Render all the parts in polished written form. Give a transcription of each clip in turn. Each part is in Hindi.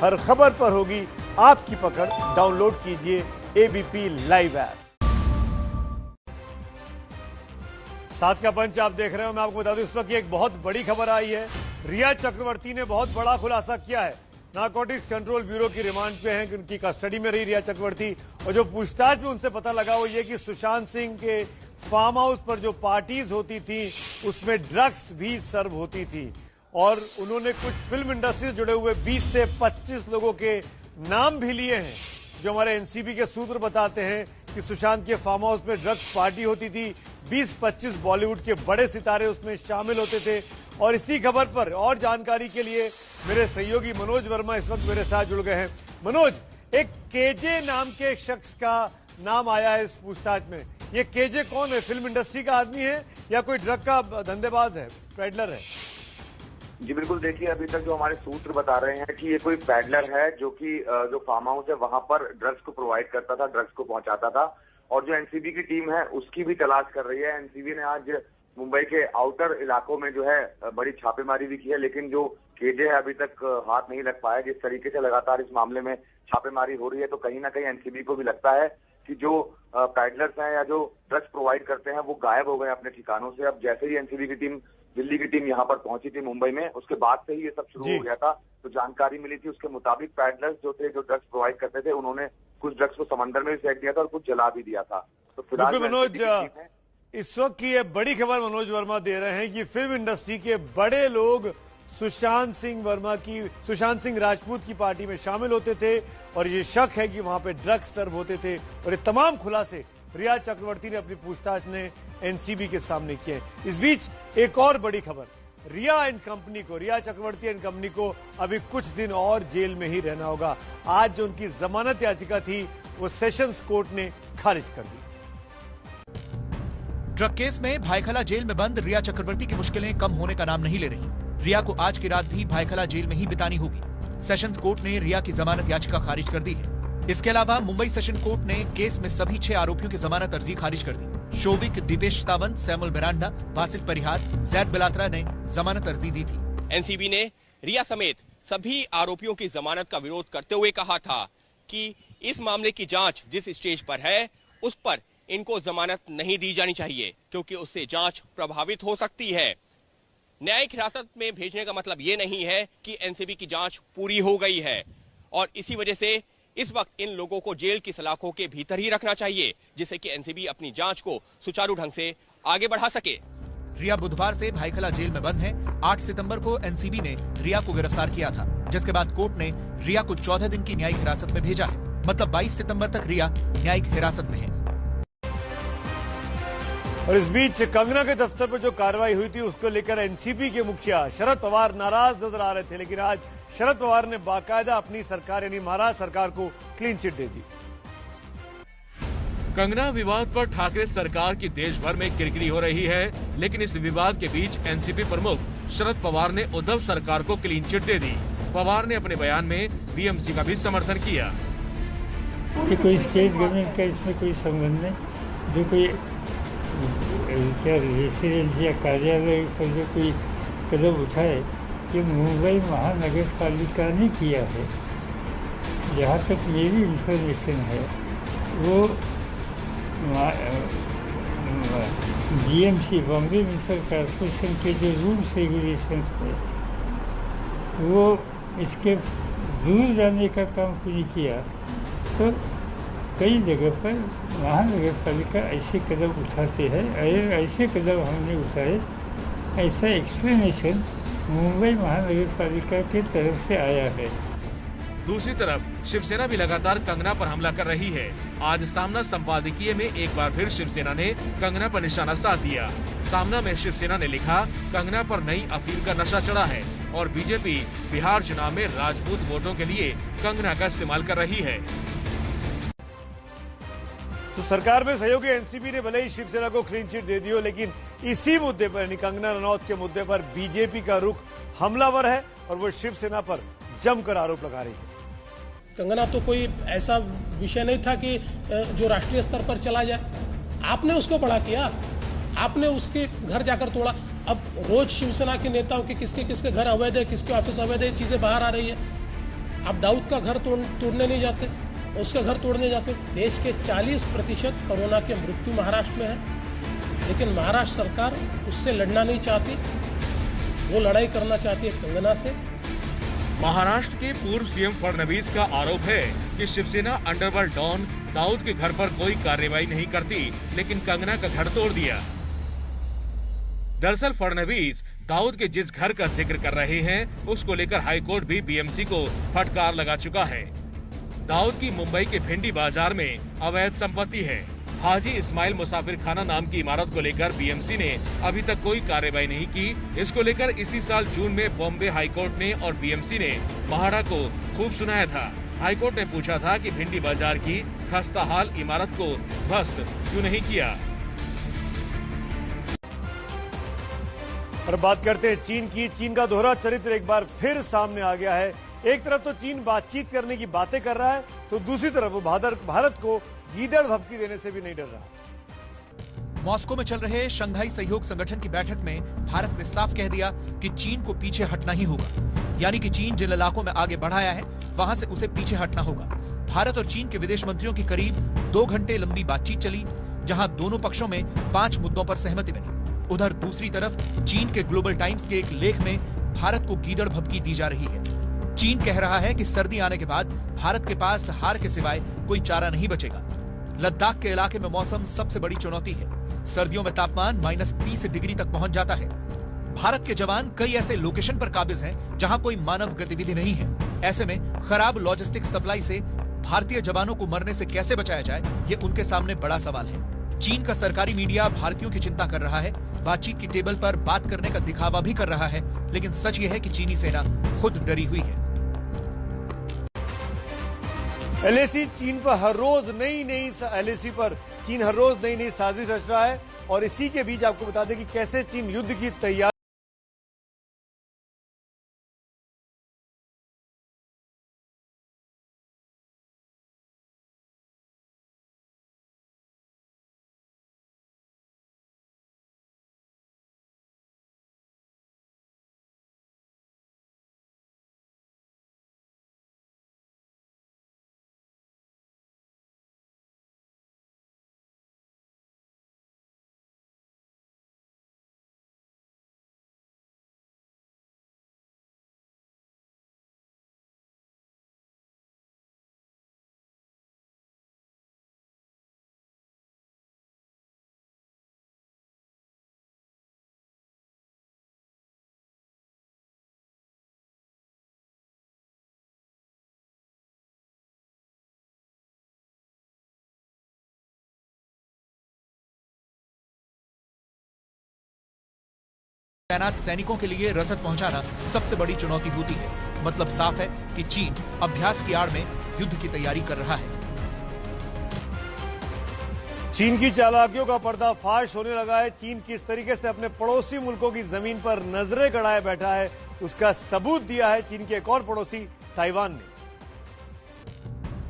हर खबर पर होगी आपकी पकड़। डाउनलोड कीजिए एबीपी लाइव ऐप। साथ का पंच आप देख रहे हो। मैं आपको बता दूं इस वक्त एक बहुत बड़ी खबर आई है। रिया चक्रवर्ती ने बहुत बड़ा खुलासा किया है। नारकोटिक्स कंट्रोल ब्यूरो की रिमांड पे हैं कि उनकी कस्टडी में रही रिया चक्रवर्ती, और जो पूछताछ में उनसे पता लगा वो ये कि सुशांत सिंह के फार्म हाउस पर जो पार्टीज होती थी उसमें ड्रग्स भी सर्व होती थी, और उन्होंने कुछ फिल्म इंडस्ट्री से जुड़े हुए 20 से 25 लोगों के नाम भी लिए हैं। जो हमारे एनसीबी के सूत्र बताते हैं कि सुशांत के फार्म हाउस में ड्रग्स पार्टी होती थी, 20-25 बॉलीवुड के बड़े सितारे उसमें शामिल होते थे। और इसी खबर पर और जानकारी के लिए मेरे सहयोगी मनोज वर्मा इस वक्त मेरे साथ जुड़ गए हैं। मनोज, एक केजे नाम के शख्स का नाम आया है इस पूछताछ में। ये केजे कौन है? फिल्म इंडस्ट्री का आदमी है या कोई ड्रग का धंधेबाज है, पेडलर है? जी बिल्कुल, देखिए अभी तक जो हमारे सूत्र बता रहे हैं कि ये कोई पैडलर है जो कि जो फार्म हाउस है वहां पर ड्रग्स को प्रोवाइड करता था, ड्रग्स को पहुंचाता था। और जो एनसीबी की टीम है उसकी भी तलाश कर रही है। एनसीबी ने आज मुंबई के आउटर इलाकों में जो है बड़ी छापेमारी भी की है, लेकिन जो केजे है अभी तक हाथ नहीं लग पाया। जिस तरीके से लगातार इस मामले में छापेमारी हो रही है तो कहीं ना कहीं एनसीबी को भी लगता है कि जो पैडलर्स हैं या जो ड्रग्स प्रोवाइड करते हैं वो गायब हो गए अपने ठिकानों से। अब जैसे ही एनसीबी की टीम, दिल्ली की टीम यहाँ पर पहुंची थी मुंबई में, उसके बाद से ही ये सब शुरू हो गया था। तो जानकारी मिली थी उसके मुताबिक पैडलर्स जो थे, जो ड्रग्स प्रोवाइड करते थे, उन्होंने कुछ ड्रग्स को समंदर में भी फेंक दिया था और कुछ जला भी दिया था। तो फिलहाल मनोज, इस वक्त की ये बड़ी खबर मनोज वर्मा दे रहे हैं कि फिल्म इंडस्ट्री के बड़े लोग सुशांत सिंह राजपूत की पार्टी में शामिल होते थे, और ये शक है कि वहां पे ड्रग्स सर्व होते थे। और ये तमाम खुलासे रिया चक्रवर्ती ने अपनी पूछताछ में एनसीबी के सामने किए। इस बीच एक और बड़ी खबर, रिया चक्रवर्ती एंड कंपनी को अभी कुछ दिन और जेल में ही रहना होगा। आज जो उनकी जमानत याचिका थी वो सेशंस कोर्ट ने खारिज कर दी। ड्रग केस में भायखला जेल में बंद रिया चक्रवर्ती की मुश्किलें कम होने का नाम नहीं ले रही। रिया को आज की रात भी भायखला जेल में ही बितानी होगी। सेशंस कोर्ट ने रिया की जमानत याचिका खारिज कर दी है। इसके अलावा मुंबई सेशन कोर्ट ने केस में सभी 6 आरोपियों की जमानत अर्जी खारिज कर दी। शोभिक, दीपेश सावंत, सैमुअल मिरांडा, बासित परिहार, जैद बिलात्रा ने जमानत अर्जी दी थी। एनसीबी ने रिया समेत सभी आरोपियों की जमानत का विरोध करते हुए कहा था कि इस मामले की जांच जिस स्टेज पर है उस पर इनको जमानत नहीं दी जानी चाहिए, क्योंकि उससे जांच प्रभावित हो सकती है। न्यायिक हिरासत में भेजने का मतलब ये नहीं है कि एनसीबी की जांच पूरी हो गई है, और इसी वजह से इस वक्त इन लोगों को जेल की सलाखों के भीतर ही रखना चाहिए, जिससे कि एनसीबी अपनी जांच को सुचारू ढंग से आगे बढ़ा सके। रिया बुधवार से भायखला जेल में बंद है। 8 सितंबर को एनसीबी ने रिया को गिरफ्तार किया था, जिसके बाद कोर्ट ने रिया को 14 दिन की न्यायिक हिरासत में भेजा है। मतलब 22 सितंबर तक रिया न्यायिक हिरासत में है। और इस बीच कंगना के दफ्तर पर जो कार्रवाई हुई थी उसको लेकर एनसीपी के मुखिया शरद पवार नाराज नजर आ रहे थे, लेकिन आज शरद पवार ने बाकायदा अपनी सरकार यानी महाराष्ट्र सरकार को क्लीन चिट दे दी। कंगना विवाद पर ठाकरे सरकार की देश भर में किरकिरी हो रही है, लेकिन इस विवाद के बीच एनसीपी प्रमुख शरद पवार ने उद्धव सरकार को क्लीन चिट दे दी। पवार ने अपने बयान में बीएमसी का भी समर्थन किया। कोई स्टेट गवर्नमेंट का इसमें कोई संबंध नहीं। जो कोई क्या रेसिडेंस या कार्यालय पर जो कोई कदम उठाए, ये मुंबई महानगर पालिका ने किया है। जहाँ तक मेरी इंफॉर्मेशन है वो बीएमसी, बॉम्बे म्यूनिसिपल कॉर्पोरेशन के जो रूल्स रेगुलेशन है वो इसके दूर जाने का काम नहीं किया। तो कई जगह पर महानगर पालिका ऐसे कदम उठाते हैं, ऐसे कदम हमने उठाए, ऐसा एक्सप्लेनेशन मुंबई महानगर पालिका की तरफ से आया है। दूसरी तरफ शिवसेना भी लगातार कंगना पर हमला कर रही है। आज सामना संपादकीय में एक बार फिर शिवसेना ने कंगना पर निशाना साध दिया। सामना में शिवसेना ने लिखा, कंगना पर नई अफीम का नशा चढ़ा है और बीजेपी बिहार चुनाव में राजपूत वोटों के लिए कंगना का इस्तेमाल कर रही है। तो सरकार में सहयोगी एनसीबी ने भले ही शिवसेना को क्लीन चिट दे दी हो, लेकिन इसी मुद्दे पर यानी कंगना रनौत के मुद्दे पर बीजेपी का रुख हमलावर है और वो शिवसेना पर जमकर आरोप लगा रही है। कंगना तो कोई ऐसा विषय नहीं था कि जो राष्ट्रीय स्तर पर चला जाए। आपने उसको बड़ा किया, आपने उसके घर जाकर तोड़ा। अब रोज शिवसेना के नेताओं के किसके किसके घर अवैध है, किसके ऑफिस अवैध है, चीजें बाहर आ रही है। आप दाऊद का घर तोड़ने नहीं जाते, उसका घर तोड़ने जाते। देश के 40% कोरोना के मृत्यु महाराष्ट्र में है, लेकिन महाराष्ट्र सरकार उससे लड़ना नहीं चाहती, वो लड़ाई करना चाहती है कंगना से। महाराष्ट्र के पूर्व सीएम फडणवीस का आरोप है कि शिवसेना अंडरवर्ल्ड डॉन दाऊद के घर पर कोई कार्रवाई नहीं करती, लेकिन कंगना का घर तोड़ दिया। दरअसल फडणवीस दाऊद के जिस घर का जिक्र कर रहे हैं, उसको लेकर हाईकोर्ट भी बीएमसी को फटकार लगा चुका है। दाऊद की मुंबई के भिंडी बाजार में अवैध संपत्ति है। हाजी इस्माइल मुसाफिर खाना नाम की इमारत को लेकर बीएमसी ने अभी तक कोई कार्रवाई नहीं की। इसको लेकर इसी साल जून में बॉम्बे हाईकोर्ट ने और बीएमसी ने महाड़ा को खूब सुनाया था। हाईकोर्ट ने पूछा था कि भिंडी बाजार की खस्ताहाल इमारत को ध्वस्त क्यों नहीं किया। और बात करते हैं चीन की। चीन का दोहरा चरित्र एक बार फिर सामने आ गया है। एक तरफ तो चीन बातचीत करने की बातें कर रहा है, तो दूसरी तरफ वो भारत को गीदड़ भभकी देने से भी नहीं डर रहा। मॉस्को में चल रहे शंघाई सहयोग संगठन की बैठक में भारत ने साफ कह दिया कि चीन को पीछे हटना ही होगा, यानी कि चीन जिन इलाकों में आगे बढ़ाया है वहां से उसे पीछे हटना होगा। भारत और चीन के विदेश मंत्रियों की करीब 2 घंटे लंबी बातचीत चली, जहां दोनों पक्षों में 5 मुद्दों पर सहमति बनी। उधर दूसरी तरफ चीन के ग्लोबल टाइम्स के एक लेख में भारत को गीदड़ भभकी दी जा रही है। चीन कह रहा है कि सर्दी आने के बाद भारत के पास हार के सिवाय कोई चारा नहीं बचेगा। लद्दाख के इलाके में मौसम सबसे बड़ी चुनौती है। सर्दियों में तापमान -30 डिग्री तक पहुंच जाता है। भारत के जवान कई ऐसे लोकेशन पर काबिज हैं जहां कोई मानव गतिविधि नहीं है। ऐसे में खराब लॉजिस्टिक सप्लाई से भारतीय जवानों को मरने से कैसे बचाया जाए, ये उनके सामने बड़ा सवाल है। चीन का सरकारी मीडिया भारतीयों की चिंता कर रहा है, बातचीत की टेबल पर बात करने का दिखावा भी कर रहा है, लेकिन सच ये है कि चीनी सेना खुद डरी हुई है। एलएसी चीन पर हर रोज एलएसी पर चीन हर रोज नई साजिश रच रहा है। और इसी के बीच आपको बता दें कि कैसे चीन युद्ध की तैयारी तैनात सैनिकों के लिए रसद पहुंचाना सबसे बड़ी चुनौती होती है। मतलब साफ है कि चीन अभ्यास की आड़ में युद्ध की तैयारी कर रहा है। चीन की चालाकियों का पर्दाफाश होने लगा है। चीन किस तरीके से अपने पड़ोसी मुल्कों की जमीन पर नजरें गड़ाए बैठा है, उसका सबूत दिया है चीन के एक और पड़ोसी ताइवान ने।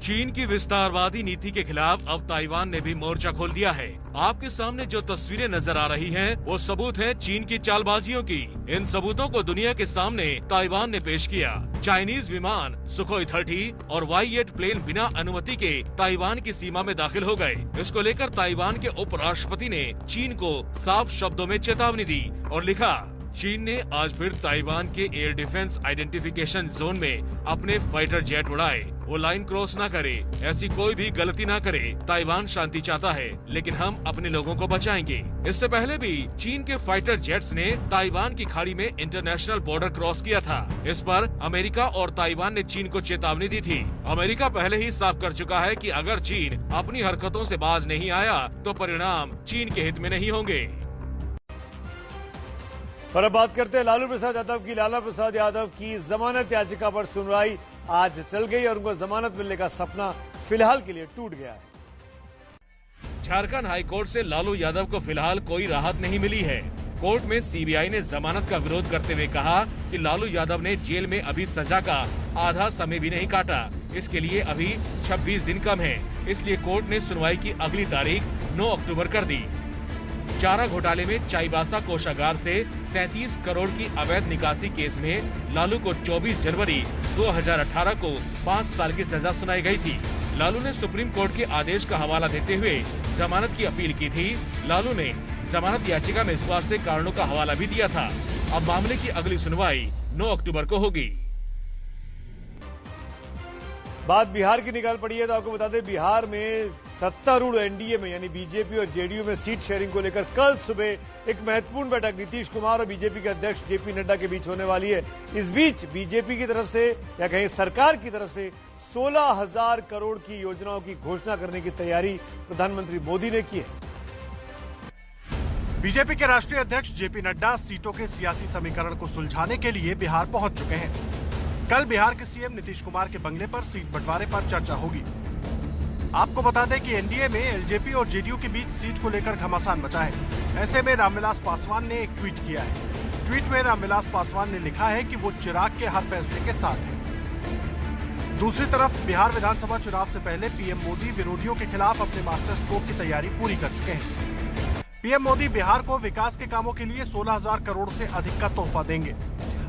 चीन की विस्तारवादी नीति के खिलाफ अब ताइवान ने भी मोर्चा खोल दिया है। आपके सामने जो तस्वीरें नजर आ रही हैं, वो सबूत हैं चीन की चालबाजियों की। इन सबूतों को दुनिया के सामने ताइवान ने पेश किया। चाइनीज विमान सुखोई 30 और Y-8 प्लेन बिना अनुमति के ताइवान की सीमा में दाखिल हो गए। इसको लेकर ताइवान के उपराष्ट्रपति ने चीन को साफ शब्दों में चेतावनी दी और लिखा, चीन ने आज फिर ताइवान के एयर डिफेंस आइडेंटिफिकेशन जोन में अपने फाइटर जेट उड़ाए। वो लाइन क्रॉस ना करे, ऐसी कोई भी गलती ना करे। ताइवान शांति चाहता है, लेकिन हम अपने लोगों को बचाएंगे। इससे पहले भी चीन के फाइटर जेट्स ने ताइवान की खाड़ी में इंटरनेशनल बॉर्डर क्रॉस किया था। इस पर अमेरिका और ताइवान ने चीन को चेतावनी दी थी। अमेरिका पहले ही साफ कर चुका है कि अगर चीन अपनी हरकतों से बाज नहीं आया तो परिणाम चीन के हित में नहीं होंगे। और अब बात करते हैं लालू प्रसाद यादव की। लालू प्रसाद यादव की जमानत याचिका पर सुनवाई आज चल गई और उनको जमानत मिलने का सपना फिलहाल के लिए टूट गया है। झारखंड हाईकोर्ट से लालू यादव को फिलहाल कोई राहत नहीं मिली है। कोर्ट में सीबीआई ने जमानत का विरोध करते हुए कहा कि लालू यादव ने जेल में अभी सजा का आधा समय भी नहीं काटा। इसके लिए अभी 26 दिन कम है, इसलिए कोर्ट ने सुनवाई की अगली तारीख 9 अक्टूबर कर दी। चारा घोटाले में चाईबासा कोषागार से 37 करोड़ की अवैध निकासी केस में लालू को 24 जनवरी 2018 को 5 साल की सजा सुनाई गई थी। लालू ने सुप्रीम कोर्ट के आदेश का हवाला देते हुए जमानत की अपील की थी। लालू ने जमानत याचिका में स्वास्थ्य कारणों का हवाला भी दिया था। अब मामले की अगली सुनवाई 9 अक्टूबर को होगी। बात बिहार की निकाल पड़ी है तो आपको बता दें, बिहार में सत्तारूढ़ एनडीए में यानी बीजेपी और जेडीयू में सीट शेयरिंग को लेकर कल सुबह एक महत्वपूर्ण बैठक नीतीश कुमार और बीजेपी के अध्यक्ष जेपी नड्डा के बीच होने वाली है। इस बीच बीजेपी की तरफ से या कहीं सरकार की तरफ से 16,000 करोड़ की योजनाओं की घोषणा करने की तैयारी प्रधानमंत्री मोदी ने की है। बीजेपी के राष्ट्रीय अध्यक्ष जेपी नड्डा सीटों के सियासी समीकरण को सुलझाने के लिए बिहार पहुंच चुके हैं। कल बिहार के सीएम नीतीश कुमार के बंगले पर सीट बंटवारे पर चर्चा होगी। आपको बता दें कि एनडीए में एलजेपी और जेडीयू के बीच सीट को लेकर घमासान मचा है। ऐसे में रामविलास पासवान ने एक ट्वीट किया है। ट्वीट में रामविलास पासवान ने लिखा है कि वो चिराग के हर फैसले के साथ है। दूसरी तरफ बिहार विधानसभा चुनाव से पहले पीएम मोदी विरोधियों के खिलाफ अपने मास्टर स्ट्रोक की तैयारी पूरी कर चुके हैं। पीएम मोदी बिहार को विकास के कामों के लिए 16,000 करोड़ से अधिक का तोहफा देंगे।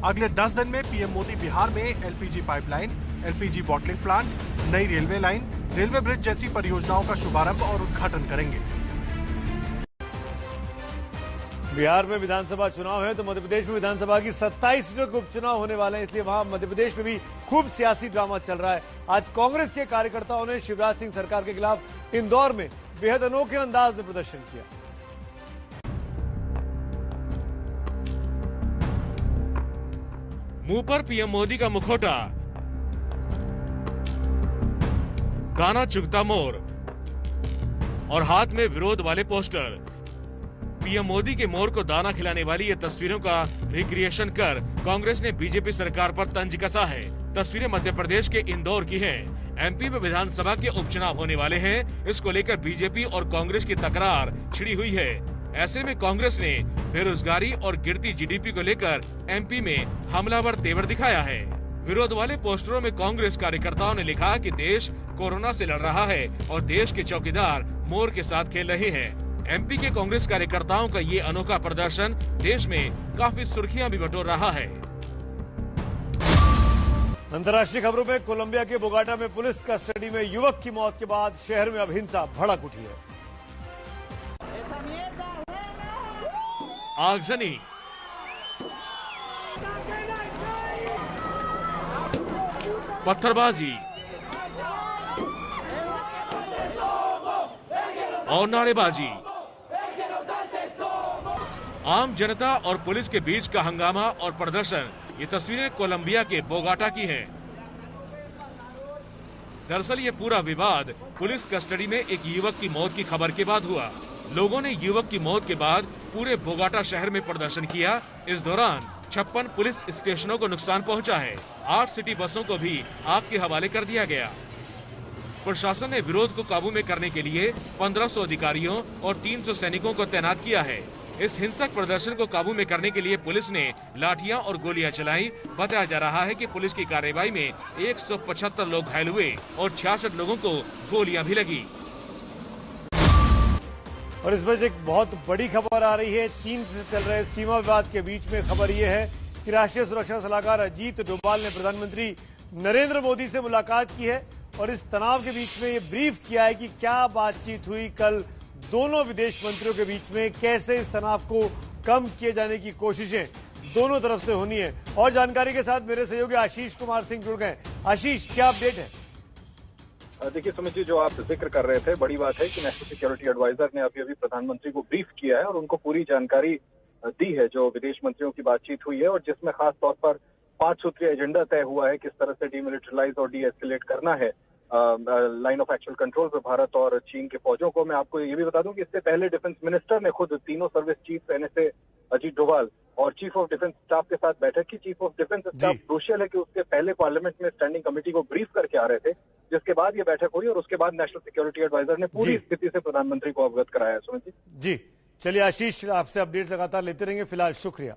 अगले 10 दिन में पीएम मोदी बिहार में LPG pipeline, LPG bottling plant, नई रेलवे लाइन, रेलवे ब्रिज जैसी परियोजनाओं का शुभारंभ और उद्घाटन करेंगे। बिहार में विधानसभा चुनाव है तो मध्य प्रदेश में विधानसभा की 27 सीटों के उपचुनाव होने वाले हैं, इसलिए वहां मध्य प्रदेश में भी खूब सियासी ड्रामा चल रहा है। आज कांग्रेस के कार्यकर्ताओं ने शिवराज सिंह सरकार के खिलाफ इंदौर में बेहद अनोखे अंदाज में प्रदर्शन किया। मुंह पर पीएम मोदी का मुखौटा, गाना चुगता मोर और हाथ में विरोध वाले पोस्टर। पीएम मोदी के मोर को दाना खिलाने वाली ये तस्वीरों का रिक्रिएशन कर कांग्रेस ने बीजेपी सरकार पर तंज कसा है। तस्वीरें मध्य प्रदेश के इंदौर की हैं। एमपी में विधानसभा के उपचुनाव होने वाले हैं। इसको लेकर बीजेपी और कांग्रेस की तकरार छिड़ी हुई है। ऐसे में कांग्रेस ने बेरोजगारी और गिरती जीडीपी को लेकर एमपी में हमलावर तेवर दिखाया है। विरोध वाले पोस्टरों में कांग्रेस कार्यकर्ताओं ने लिखा कि देश कोरोना से लड़ रहा है और देश के चौकीदार मोर के साथ खेल रहे हैं। एमपी के कांग्रेस कार्यकर्ताओं का ये अनोखा प्रदर्शन देश में काफी सुर्खियां भी बटोर रहा है। अंतर्राष्ट्रीय खबरों में कोलंबिया के बोगाटा में पुलिस कस्टडी में युवक की मौत के बाद शहर में अब हिंसा भड़क उठी है। आगजनी, पत्थरबाजी और नारेबाजी। आम जनता और पुलिस के बीच का हंगामा और प्रदर्शन। ये तस्वीरें कोलंबिया के बोगाटा की हैं। दरअसल ये पूरा विवाद पुलिस कस्टडी में एक युवक की मौत की खबर के बाद हुआ। लोगों ने युवक की मौत के बाद पूरे बोगाटा शहर में प्रदर्शन किया। इस दौरान 56 पुलिस स्टेशनों को नुकसान पहुंचा है। 8 सिटी बसों को भी आग के हवाले कर दिया गया। प्रशासन ने विरोध को काबू में करने के लिए 1500 अधिकारियों और 300 सैनिकों को तैनात किया है। इस हिंसक प्रदर्शन को काबू में करने के लिए पुलिस ने लाठियां और गोलियां चलाई। बताया जा रहा है कि पुलिस की कार्रवाई में 175 लोग घायल हुए और 66 लोगों को गोलियां भी लगी। और इस वजह एक बहुत बड़ी खबर आ रही है। चीन से चल रहे सीमा विवाद के बीच में खबर यह है कि राष्ट्रीय सुरक्षा सलाहकार अजीत डोभाल ने प्रधानमंत्री नरेंद्र मोदी से मुलाकात की है और इस तनाव के बीच में ये ब्रीफ किया है कि क्या बातचीत हुई कल दोनों विदेश मंत्रियों के बीच में, कैसे इस तनाव को कम किए जाने की कोशिशें दोनों तरफ से होनी है। और जानकारी के साथ मेरे सहयोगी आशीष कुमार सिंह जुड़ गए। आशीष, क्या अपडेट है? देखिए सुमित जी, जो आप जिक्र कर रहे थे, बड़ी बात है कि नेशनल सिक्योरिटी एडवाइजर ने अभी प्रधानमंत्री को ब्रीफ किया है और उनको पूरी जानकारी दी है जो विदेश मंत्रियों की बातचीत हुई है और जिसमें खास तौर पर 5 सूत्रीय एजेंडा तय हुआ है किस तरह से डीमिलिटराइज और डी एस्केलेट करना है लाइन ऑफ एक्चुअल कंट्रोल पे भारत और चीन के फौजों को। मैं आपको ये भी बता दूं कि इससे पहले डिफेंस मिनिस्टर ने खुद तीनों service chief NSA Ajit Doval और चीफ ऑफ डिफेंस स्टाफ के साथ बैठक की। Chief of defence staff crucial है कि उसके पहले पार्लियामेंट में स्टैंडिंग कमेटी को ब्रीफ करके आ रहे थे, जिसके बाद ये बैठक हुई और उसके बाद नेशनल सिक्योरिटी एडवाइजर ने पूरी स्थिति से प्रधानमंत्री को अवगत कराया। सुमित जी, चलिए आशीष, आपसे अपडेट लगातार लेते रहेंगे। फिलहाल शुक्रिया।